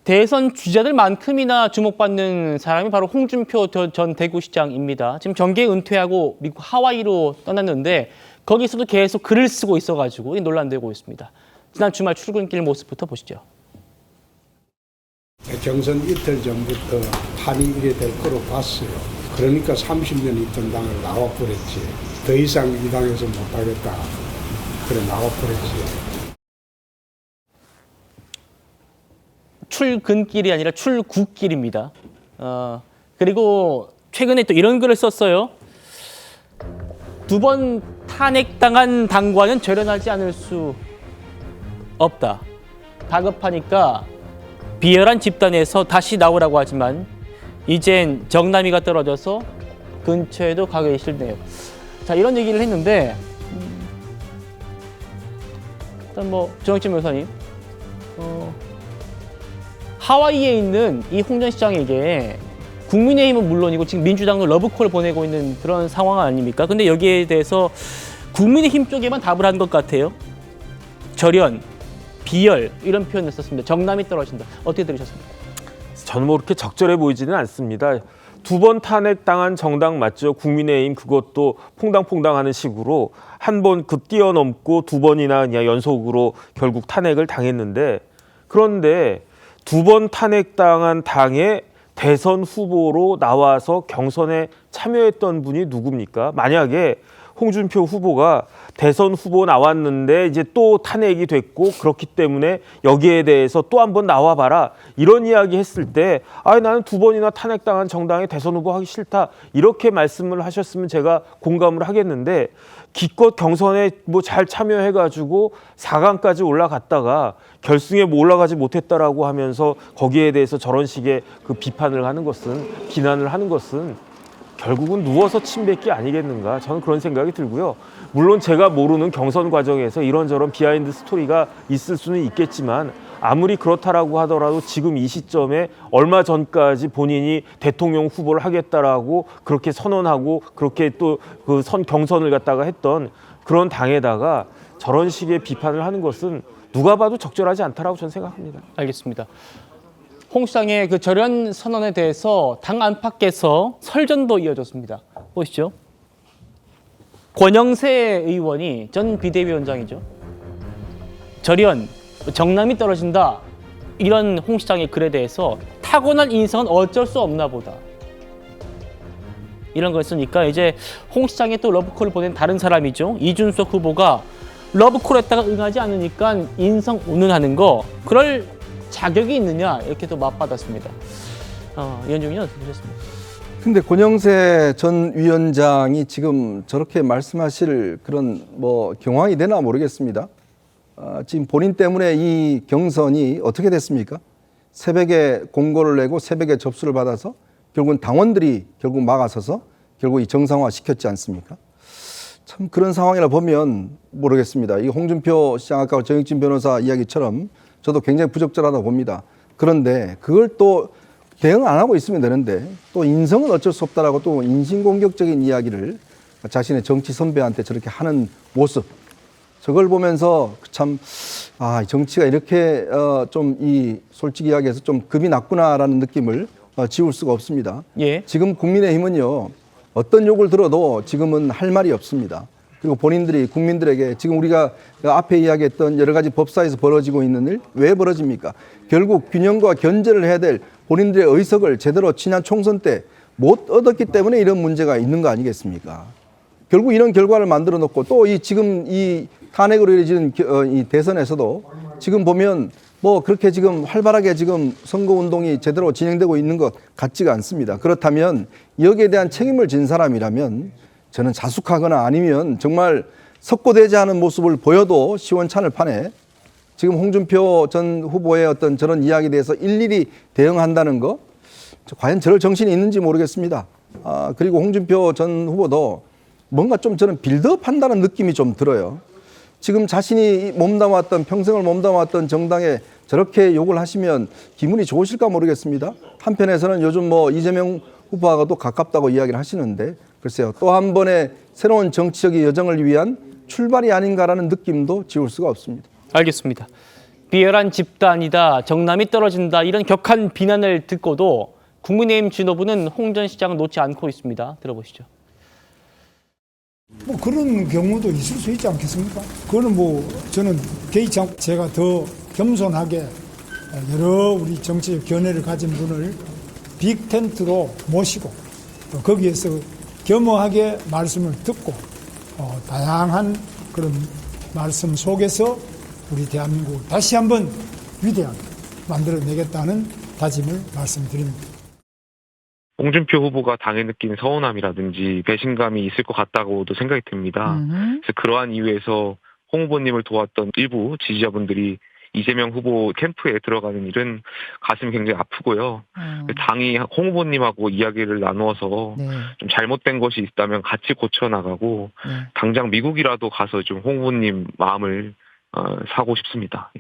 대선 주자들만큼이나 주목받는 사람이 바로 홍준표 전 대구시장입니다. 지금 정계 은퇴하고 미국 하와이로 떠났는데 거기서도 계속 글을 쓰고 있어가지고 논란되고 있습니다. 지난 주말 출근길 모습부터 보시죠. 경선 이틀 전부터 판이 이래 될 거로 봤어요. 그러니까 30년 있던 당을 나와버렸지. 더 이상 이 당에서 못하겠다. 그래 나와버렸지. 출근길이 아니라 출국길입니다. 그리고 최근에 또 이런 글을 썼어요. 2번 탄핵당한 당과는 절연하지 않을 수 없다. 다급하니까 비열한 집단에서 다시 나오라고 하지만 이젠 정남이가 떨어져서 근처에도 가기 싫네요. 자, 이런 얘기를 했는데 일단 정영진 변호사님 하와이에 있는 이 홍 전 시장에게 국민의힘은 물론이고 지금 민주당도 러브콜을 보내고 있는 그런 상황 아닙니까? 근데 여기에 대해서 국민의힘 쪽에만 답을 한 것 같아요. 절연, 비열 이런 표현을 썼습니다. 정남이 떨어진다. 어떻게 들으셨습니까? 저는 그렇게 적절해 보이지는 않습니다. 2번 탄핵당한 정당 맞죠? 국민의힘 그것도 퐁당퐁당하는 식으로 한 번 뛰어넘고 2번이나 그냥 연속으로 결국 탄핵을 당했는데 그런데 2번 탄핵당한 당의 대선 후보로 나와서 경선에 참여했던 분이 누굽니까? 만약에 홍준표 후보가 대선 후보 나왔는데 이제 또 탄핵이 됐고 그렇기 때문에 여기에 대해서 또 한번 나와봐라 이런 이야기 했을 때 나는 2번이나 탄핵당한 정당의 대선 후보 하기 싫다 이렇게 말씀을 하셨으면 제가 공감을 하겠는데 기껏 경선에 잘 참여해가지고 4강까지 올라갔다가 결승에 올라가지 못했다라고 하면서 거기에 대해서 저런 식의 그 비판을 하는 것은 비난을 하는 것은 결국은 누워서 침 뱉기 아니겠는가 저는 그런 생각이 들고요. 물론 제가 모르는 경선 과정에서 이런저런 비하인드 스토리가 있을 수는 있겠지만 아무리 그렇다라고 하더라도 지금 이 시점에 얼마 전까지 본인이 대통령 후보를 하겠다라고 그렇게 선언하고 그렇게 또 그 경선을 갖다가 했던 그런 당에다가 저런 식의 비판을 하는 것은 누가 봐도 적절하지 않다라고 저는 생각합니다. 알겠습니다. 홍 시장의 그 절연 선언에 대해서 당 안팎에서 설전도 이어졌습니다. 보시죠. 권영세 의원이 전 비대위원장이죠. 절연, 정남이 떨어진다. 이런 홍 시장의 글에 대해서 타고난 인성은 어쩔 수 없나 보다. 이런 걸 쓰니까 이제 홍 시장에 또 러브콜을 보낸 다른 사람이죠. 이준석 후보가 러브콜 했다가 응하지 않으니까 인성 운운하는 거 그럴 자격이 있느냐 이렇게 또 맞받았습니다. 위원장님 어떻게 보셨습니까? 근데 권영세 전 위원장이 지금 저렇게 말씀하실 그런 경황이 되나 모르겠습니다. 지금 본인 때문에 이 경선이 어떻게 됐습니까? 새벽에 공고를 내고 새벽에 접수를 받아서 결국은 당원들이 결국 막아서서 결국 이 정상화 시켰지 않습니까? 참 그런 상황이라 보면 모르겠습니다. 이 홍준표 시장 아까 정영진 변호사 이야기처럼 저도 굉장히 부적절하다 봅니다. 그런데 그걸 또 대응 안 하고 있으면 되는데 또 인성은 어쩔 수 없다라고 또 인신공격적인 이야기를 자신의 정치 선배한테 저렇게 하는 모습 저걸 보면서 참 정치가 이렇게 솔직히 이야기해서 좀 급이 낮구나라는 느낌을 지울 수가 없습니다. 예. 지금 국민의힘은요 어떤 욕을 들어도 지금은 할 말이 없습니다. 그리고 본인들이 국민들에게 지금 우리가 앞에 이야기했던 여러 가지 법사에서 벌어지고 있는 일 왜 벌어집니까? 결국 균형과 견제를 해야 될 본인들의 의석을 제대로 지난 총선 때 못 얻었기 때문에 이런 문제가 있는 거 아니겠습니까? 결국 이런 결과를 만들어 놓고 또 지금 이 탄핵으로 이어지는 이 대선에서도 지금 보면 그렇게 지금 활발하게 지금 선거운동이 제대로 진행되고 있는 것 같지가 않습니다. 그렇다면 여기에 대한 책임을 진 사람이라면 저는 자숙하거나 아니면 정말 석고대죄하는 모습을 보여도 시원찮을 판에 지금 홍준표 전 후보의 어떤 저런 이야기에 대해서 일일이 대응한다는 거 과연 저럴 정신이 있는지 모르겠습니다. 그리고 홍준표 전 후보도 뭔가 좀 저는 빌드업한다는 느낌이 좀 들어요. 지금 자신이 평생을 몸담았던 정당에 저렇게 욕을 하시면 기분이 좋으실까 모르겠습니다. 한편에서는 요즘 이재명 후보하고도 가깝다고 이야기를 하시는데 글쎄요. 또 한 번의 새로운 정치적인 여정을 위한 출발이 아닌가라는 느낌도 지울 수가 없습니다. 알겠습니다. 비열한 집단이다, 정남이 떨어진다 이런 격한 비난을 듣고도 국민의힘 지도부는 홍 전 시장을 놓지 않고 있습니다. 들어보시죠. 뭐 그런 경우도 있을 수 있지 않겠습니까? 그거는 뭐 저는 개의치 않고 제가 더 겸손하게 여러 우리 정치적 견해를 가진 분을 빅 텐트로 모시고 거기에서 겸허하게 말씀을 듣고 다양한 그런 말씀 속에서 우리 대한민국을 다시 한번 위대하게 만들어내겠다는 다짐을 말씀드립니다. 홍준표 후보가 당에 느낀 서운함이라든지 배신감이 있을 것 같다고도 생각이 듭니다. 그래서 그러한 이유에서 홍 후보님을 도왔던 일부 지지자분들이 이재명 후보 캠프에 들어가는 일은 가슴이 굉장히 아프고요. 당이 홍 후보님하고 이야기를 나누어서 좀 잘못된 것이 있다면 같이 고쳐나가고 당장 미국이라도 가서 좀 홍 후보님 마음을 사고 싶습니다.